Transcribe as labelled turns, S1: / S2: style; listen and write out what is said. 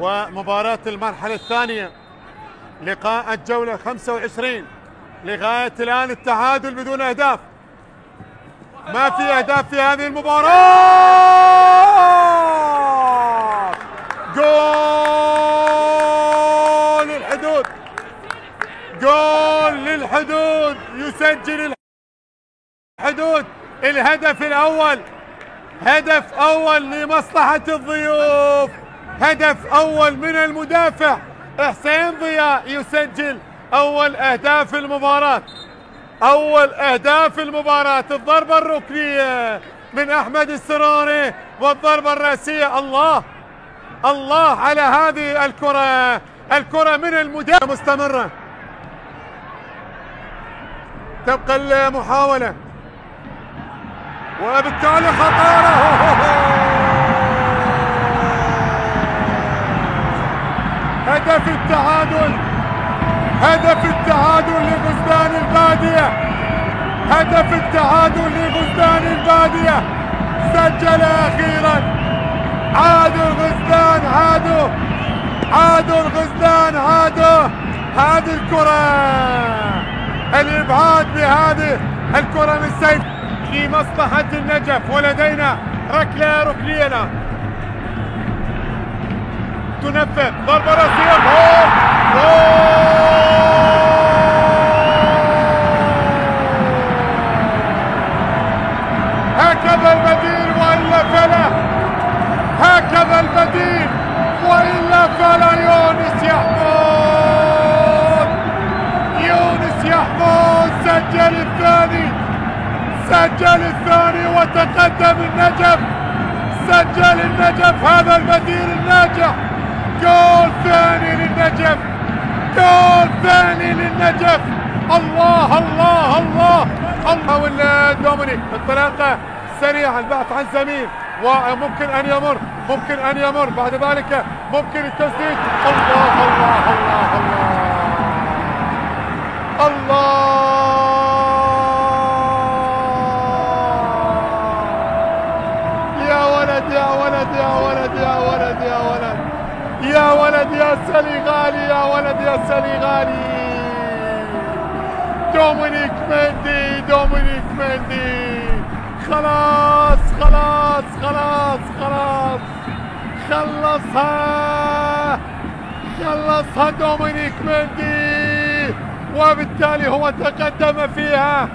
S1: ومباراة المرحلة الثانية لقاء الجولة 25 لغاية الآن التعادل بدون أهداف. ما في أهداف في هذه المباراة. جول للحدود، جول للحدود، يسجل الحدود الهدف الأول. هدف أول لمصلحة الضيوف، هدف أول من المدافع حسين ضياء، يسجل أول أهداف المباراة، أول أهداف المباراة. الضربة الركنية من أحمد السراري والضربة الرأسية. الله الله على هذه الكرة، الكرة من المدافع مستمرة، تبقى المحاولة وبالتالي خطيرة. هدف التعادل، هدف التعادل لغزلان البادية، هدف التعادل لغزلان البادية. سجل أخيرا، عادوا الغزلان، عادوا الغزلان، عادوا. هذه الكرة، الإبعاد بهذه الكرة من سيف لمصلحة النجف، ولدينا ركلة ركنية الآن تنفذ. ضربة رأسية، جول هكذا البديل وإلا فلا، هكذا البديل وإلا فلا. يونس يحمود، يونس يحمود سجل الثاني، سجل الثاني وتقدم النجف، سجل النجف. هذا البديل الناجح، جول ثاني للنجف، جول ثاني للنجف. الله الله الله الله. ولا دومينيك انطلاقه سريعه، البحث عن زميل وممكن ان يمر، ممكن ان يمر بعد ذلك ممكن التسديد. الله الله الله الله الله. يا ولد يا ولد يا ولد يا ولد يا ولد يا ولد يا سليغالي، يا ولد يا سليغالي. دومينيك مندي، دومينيك مندي. خلاص خلاص خلاص خلاص، خلصها، خلصها دومينيك مندي، وبالتالي هو تقدم فيها